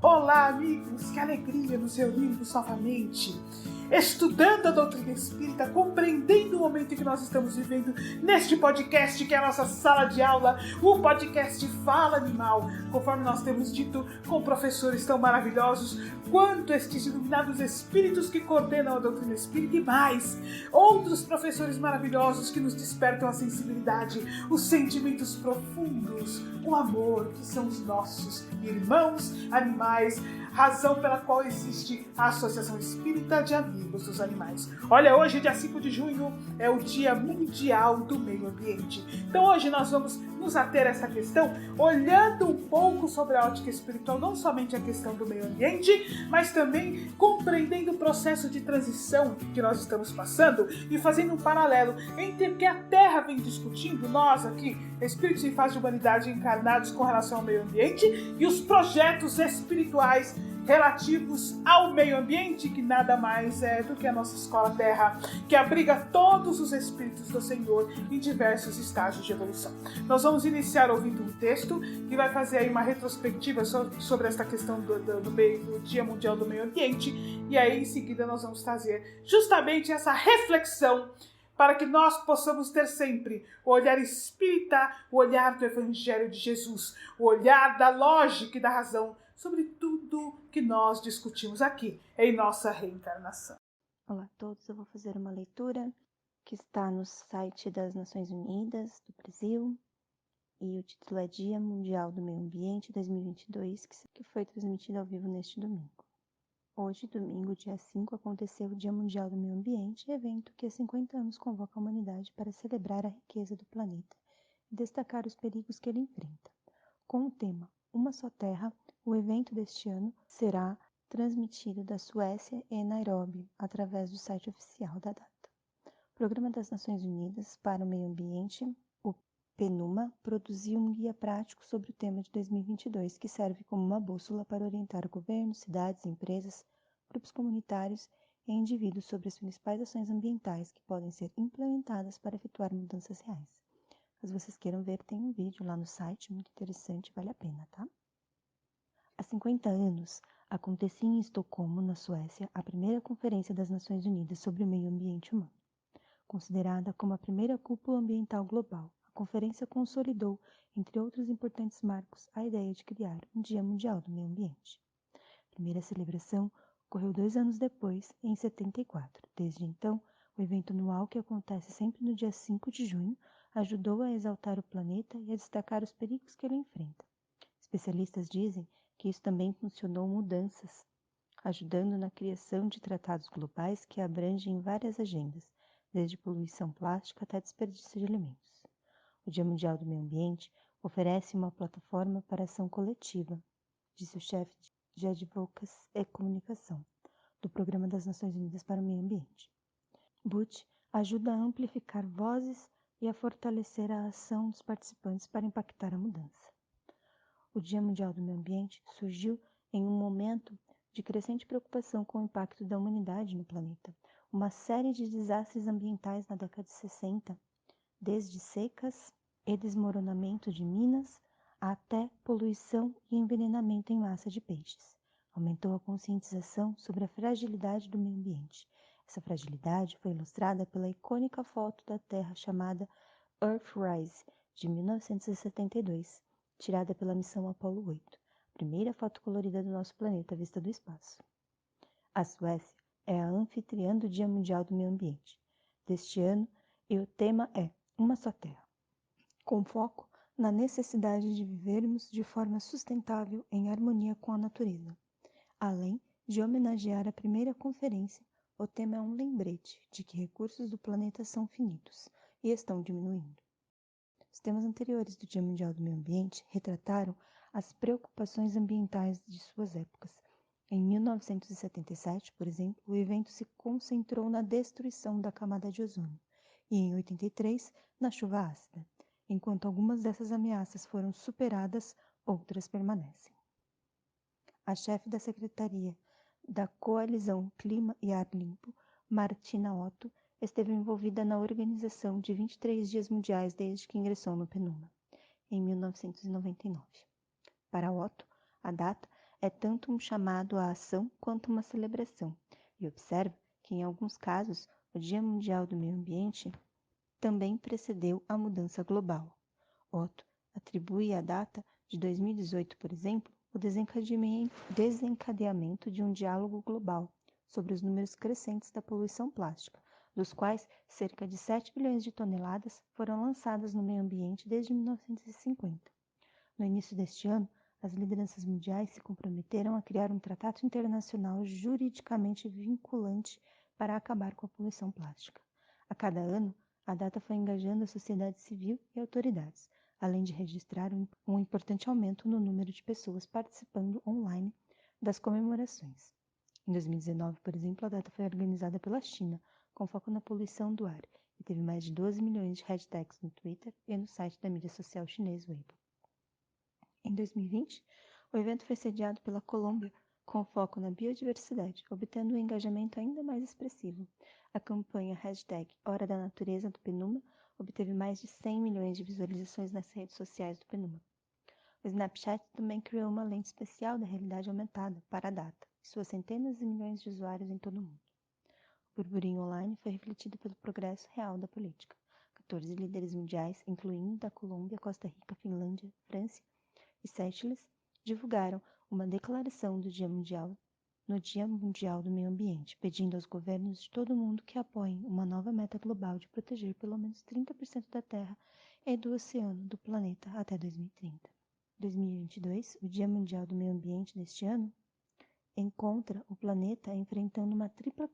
Olá, amigos! Que alegria nos reunirmos novamente, estudando a doutrina espírita, compreendendo o momento em que nós estamos vivendo neste podcast, que é a nossa sala de aula, o podcast Fala Animal, conforme nós temos dito, com professores tão maravilhosos quanto estes iluminados espíritos que coordenam a doutrina espírita e mais, outros professores maravilhosos que nos despertam a sensibilidade, os sentimentos profundos, o amor, que são os nossos irmãos animais, razão pela qual existe a Associação Espírita de Amigos dos Animais. Olha, hoje, dia 5 de junho, é o Dia Mundial do Meio Ambiente. Então hoje nós vamos nos ater a essa questão, olhando um pouco sobre a ótica espiritual, não somente a questão do meio ambiente, mas também compreendendo o processo de transição que nós estamos passando e fazendo um paralelo entre o que a Terra vem discutindo, nós aqui, espíritos em fase de humanidade encarnados com relação ao meio ambiente, e os projetos espirituais relativos ao meio ambiente, que nada mais é do que a nossa escola Terra, que abriga todos os espíritos do Senhor em diversos estágios de evolução. Nós vamos iniciar ouvindo um texto que vai fazer aí uma retrospectiva sobre esta questão do Dia Mundial do Meio Ambiente, e aí em seguida nós vamos trazer justamente essa reflexão para que nós possamos ter sempre o olhar espírita, o olhar do Evangelho de Jesus, o olhar da lógica e da razão sobre tudo que nós discutimos aqui em nossa reencarnação. Olá a todos, eu vou fazer uma leitura que está no site das Nações Unidas do Brasil e o título é Dia Mundial do Meio Ambiente 2022, que foi transmitido ao vivo neste domingo. Hoje, domingo, dia 5, aconteceu o Dia Mundial do Meio Ambiente, evento que há 50 anos convoca a humanidade para celebrar a riqueza do planeta e destacar os perigos que ele enfrenta. Com o tema Uma Só Terra, o evento deste ano será transmitido da Suécia e Nairobi, através do site oficial da data. O Programa das Nações Unidas para o Meio Ambiente, o PNUMA, produziu um guia prático sobre o tema de 2022, que serve como uma bússola para orientar governos, cidades, empresas, grupos comunitários e indivíduos sobre as principais ações ambientais que podem ser implementadas para efetuar mudanças reais. Caso vocês queiram ver, tem um vídeo lá no site, muito interessante, vale a pena, tá? Há 50 anos, acontecia em Estocolmo, na Suécia, a primeira Conferência das Nações Unidas sobre o Meio Ambiente Humano. Considerada como a primeira cúpula ambiental global, a conferência consolidou, entre outros importantes marcos, a ideia de criar um Dia Mundial do Meio Ambiente. A primeira celebração ocorreu 2 anos depois, em 74. Desde então, o evento anual, que acontece sempre no dia 5 de junho, ajudou a exaltar o planeta e a destacar os perigos que ele enfrenta. Especialistas dizem que isso também funcionou mudanças, ajudando na criação de tratados globais que abrangem várias agendas, desde poluição plástica até desperdício de alimentos. O Dia Mundial do Meio Ambiente oferece uma plataforma para ação coletiva, disse o chefe de Advocacy e Comunicação do Programa das Nações Unidas para o Meio Ambiente. Butch ajuda a amplificar vozes e a fortalecer a ação dos participantes para impactar a mudança. O Dia Mundial do Meio Ambiente surgiu em um momento de crescente preocupação com o impacto da humanidade no planeta. Uma série de desastres ambientais na década de 60, desde secas e desmoronamento de minas até poluição e envenenamento em massa de peixes. Aumentou a conscientização sobre a fragilidade do meio ambiente. Essa fragilidade foi ilustrada pela icônica foto da Terra chamada Earthrise, de 1972, tirada pela missão Apollo 8, a primeira foto colorida do nosso planeta vista do espaço. A Suécia é a anfitriã do Dia Mundial do Meio Ambiente deste ano e o tema é Uma Só Terra, com foco na necessidade de vivermos de forma sustentável em harmonia com a natureza. Além de homenagear a primeira conferência, o tema é um lembrete de que recursos do planeta são finitos e estão diminuindo. Os temas anteriores do Dia Mundial do Meio Ambiente retrataram as preocupações ambientais de suas épocas. Em 1977, por exemplo, o evento se concentrou na destruição da camada de ozônio e, em 83, na chuva ácida. Enquanto algumas dessas ameaças foram superadas, outras permanecem. A chefe da Secretaria da Coalizão Clima e Ar Limpo, Martina Otto, esteve envolvida na organização de 23 Dias Mundiais desde que ingressou no PNUMA, em 1999. Para Otto, a data é tanto um chamado à ação quanto uma celebração, e observa que, em alguns casos, o Dia Mundial do Meio Ambiente também precedeu a mudança global. Otto atribui à data de 2018, por exemplo, o desencadeamento de um diálogo global sobre os números crescentes da poluição plástica, dos quais cerca de 7 bilhões de toneladas foram lançadas no meio ambiente desde 1950. No início deste ano, as lideranças mundiais se comprometeram a criar um tratado internacional juridicamente vinculante para acabar com a poluição plástica. A cada ano, a data foi engajando a sociedade civil e autoridades, além de registrar um importante aumento no número de pessoas participando online das comemorações. Em 2019, por exemplo, a data foi organizada pela China, com foco na poluição do ar, e teve mais de 12 milhões de hashtags no Twitter e no site da mídia social chinês Weibo. Em 2020, o evento foi sediado pela Colômbia, com foco na biodiversidade, obtendo um engajamento ainda mais expressivo. A campanha hashtag Hora da Natureza do PNUMA obteve mais de 100 milhões de visualizações nas redes sociais do PNUMA. O Snapchat também criou uma lente especial da realidade aumentada para a data, e suas centenas de milhões de usuários em todo o mundo. O burburinho online foi refletido pelo progresso real da política. 14 líderes mundiais, incluindo da Colômbia, Costa Rica, Finlândia, França e Seychelles, divulgaram uma declaração do Dia Mundial no Dia Mundial do Meio Ambiente, pedindo aos governos de todo o mundo que apoiem uma nova meta global de proteger pelo menos 30% da terra e do oceano do planeta até 2030. Em 2022, o Dia Mundial do Meio Ambiente deste ano encontra o planeta enfrentando uma tripla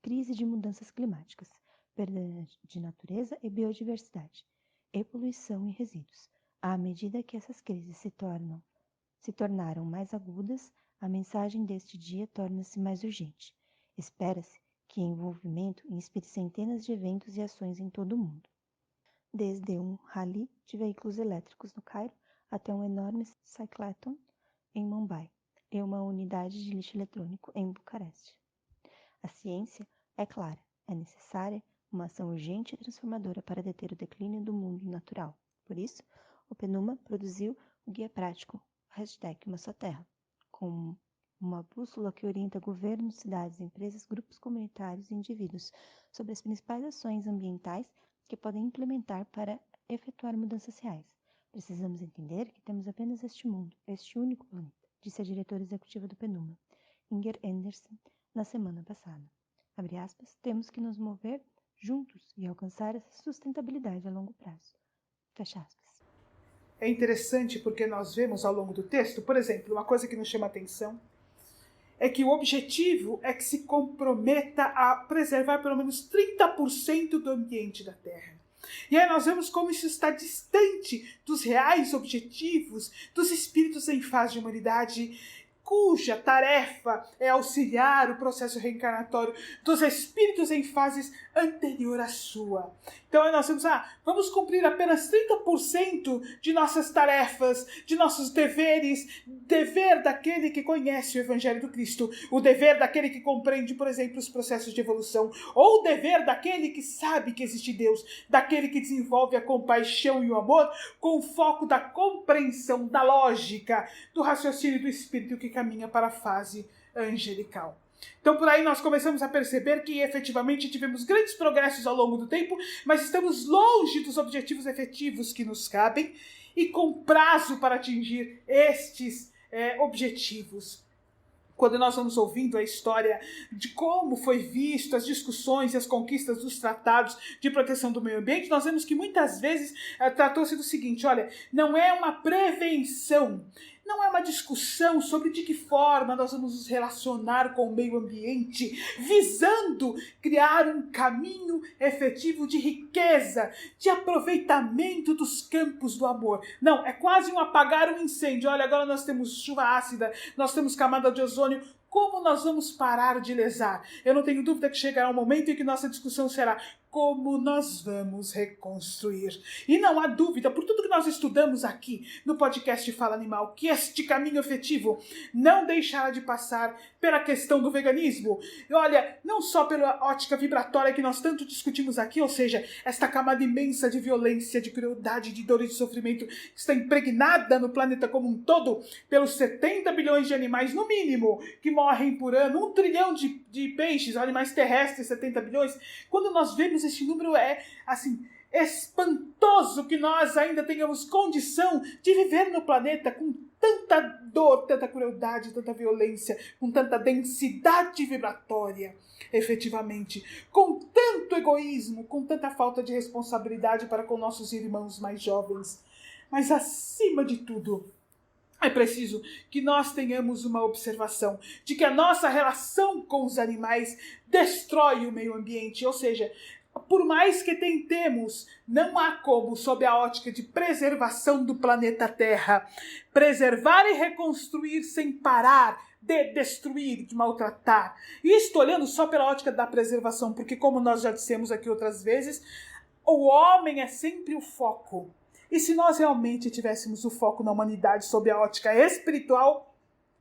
crise de mudanças climáticas, perda de natureza e biodiversidade, e poluição e resíduos. À medida que essas crises se tornaram mais agudas, a mensagem deste dia torna-se mais urgente. Espera-se que o envolvimento inspire centenas de eventos e ações em todo o mundo, desde um rally de veículos elétricos no Cairo até um enorme cyclathon em Mumbai e uma unidade de lixo eletrônico em Bucareste. A ciência é clara, é necessária uma ação urgente e transformadora para deter o declínio do mundo natural. Por isso, o PNUMA produziu o guia prático #Uma Só Terra, com uma bússola que orienta governos, cidades, empresas, grupos comunitários e indivíduos sobre as principais ações ambientais que podem implementar para efetuar mudanças reais. Precisamos entender que temos apenas este mundo, este único planeta, disse a diretora executiva do PNUMA, Inger Andersen, na semana passada. Abre aspas, temos que nos mover juntos e alcançar essa sustentabilidade a longo prazo. Fecha aspas. É interessante porque nós vemos ao longo do texto, por exemplo, uma coisa que nos chama atenção é que o objetivo é que se comprometa a preservar pelo menos 30% do ambiente da Terra. E aí nós vemos como isso está distante dos reais objetivos dos espíritos em fase de humanidade, cuja tarefa é auxiliar o processo reencarnatório dos espíritos em fases anterior à sua. Então aí nós temos, vamos cumprir apenas 30% de nossas tarefas, de nossos deveres, dever daquele que conhece o Evangelho do Cristo, o dever daquele que compreende, por exemplo, os processos de evolução, ou o dever daquele que sabe que existe Deus, daquele que desenvolve a compaixão e o amor com o foco da compreensão, da lógica, do raciocínio do espírito que caminha para a fase angelical. Então por aí nós começamos a perceber que efetivamente tivemos grandes progressos ao longo do tempo, mas estamos longe dos objetivos efetivos que nos cabem e com prazo para atingir estes objetivos. Quando nós vamos ouvindo a história de como foi visto as discussões e as conquistas dos tratados de proteção do meio ambiente, nós vemos que muitas vezes tratou-se do seguinte, olha, não é uma prevenção, não é uma discussão sobre de que forma nós vamos nos relacionar com o meio ambiente, visando criar um caminho efetivo de riqueza, de aproveitamento dos campos do amor. Não, é quase um apagar um incêndio. Olha, agora nós temos chuva ácida, nós temos camada de ozônio. Como nós vamos parar de lesar? Eu não tenho dúvida que chegará um momento em que nossa discussão será como nós vamos reconstruir. E não há dúvida, por tudo que nós estudamos aqui no podcast Fala Animal, que este caminho efetivo não deixará de passar pela questão do veganismo. E olha, não só pela ótica vibratória que nós tanto discutimos aqui, ou seja, esta camada imensa de violência, de crueldade, de dor e de sofrimento que está impregnada no planeta como um todo, pelos 70 bilhões de animais, no mínimo, que morrem por ano, 1 trilhão de peixes, animais terrestres, 70 bilhões. Quando nós vemos este número, é assim, espantoso que nós ainda tenhamos condição de viver no planeta com tanta dor, tanta crueldade, tanta violência, com tanta densidade vibratória, efetivamente, com tanto egoísmo, com tanta falta de responsabilidade para com nossos irmãos mais jovens. Mas, acima de tudo, é preciso que nós tenhamos uma observação de que a nossa relação com os animais destrói o meio ambiente, ou seja, por mais que tentemos, não há como, sob a ótica de preservação do planeta Terra, preservar e reconstruir sem parar de destruir, de maltratar. Isto olhando só pela ótica da preservação, porque como nós já dissemos aqui outras vezes, o homem é sempre o foco. E se nós realmente tivéssemos o foco na humanidade sob a ótica espiritual,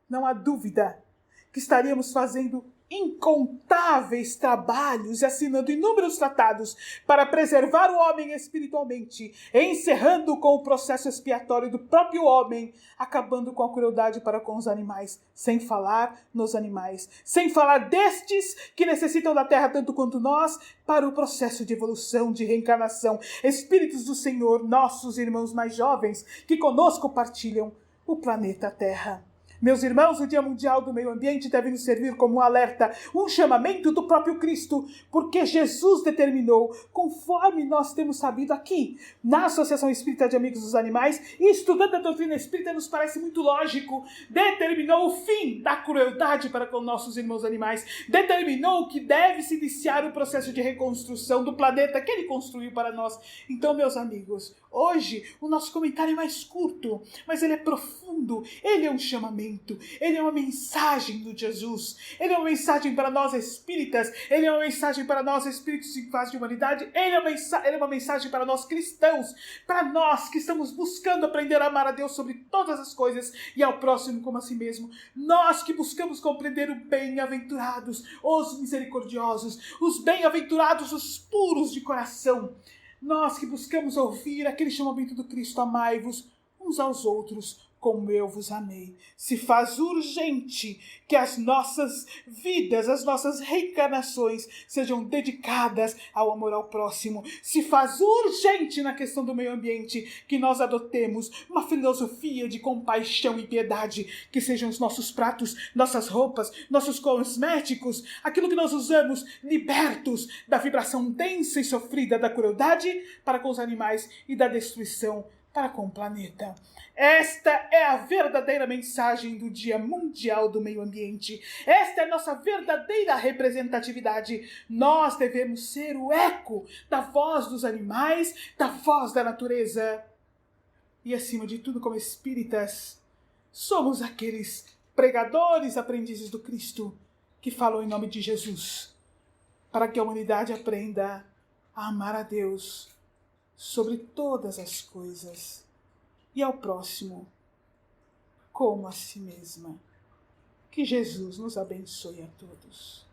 não há dúvida que estaríamos fazendo incontáveis trabalhos e assinando inúmeros tratados para preservar o homem espiritualmente, encerrando com o processo expiatório do próprio homem, acabando com a crueldade para com os animais, sem falar nos animais, sem falar destes que necessitam da terra tanto quanto nós, para o processo de evolução, de reencarnação, espíritos do Senhor, nossos irmãos mais jovens, que conosco partilham o planeta Terra. Meus irmãos, o Dia Mundial do Meio Ambiente deve nos servir como um alerta, um chamamento do próprio Cristo, porque Jesus determinou, conforme nós temos sabido aqui, na Associação Espírita de Amigos dos Animais, e estudando a doutrina espírita nos parece muito lógico, determinou o fim da crueldade para com nossos irmãos animais, determinou que deve se iniciar o processo de reconstrução do planeta que ele construiu para nós. Então, meus amigos, hoje o nosso comentário é mais curto, mas ele é profundo, ele é um chamamento. Ele é uma mensagem do Jesus, ele é uma mensagem para nós espíritas, ele é uma mensagem para nós espíritos em fase de humanidade, ele é uma mensagem para nós cristãos, para nós que estamos buscando aprender a amar a Deus sobre todas as coisas e ao próximo como a si mesmo, nós que buscamos compreender o bem-aventurados, os misericordiosos, os bem-aventurados, os puros de coração, nós que buscamos ouvir aquele chamamento do Cristo, amai-vos uns aos outros, como eu vos amei. Se faz urgente que as nossas vidas, as nossas reencarnações sejam dedicadas ao amor ao próximo. Se faz urgente na questão do meio ambiente que nós adotemos uma filosofia de compaixão e piedade, que sejam os nossos pratos, nossas roupas, nossos cosméticos, aquilo que nós usamos, libertos da vibração densa e sofrida da crueldade para com os animais e da destruição para com o planeta. Esta é a verdadeira mensagem do Dia Mundial do Meio Ambiente. Esta é a nossa verdadeira representatividade. Nós devemos ser o eco da voz dos animais, da voz da natureza. E, acima de tudo, como espíritas, somos aqueles pregadores, aprendizes do Cristo, que falam em nome de Jesus, para que a humanidade aprenda a amar a Deus sobre todas as coisas e ao próximo como a si mesma. Que Jesus nos abençoe a todos.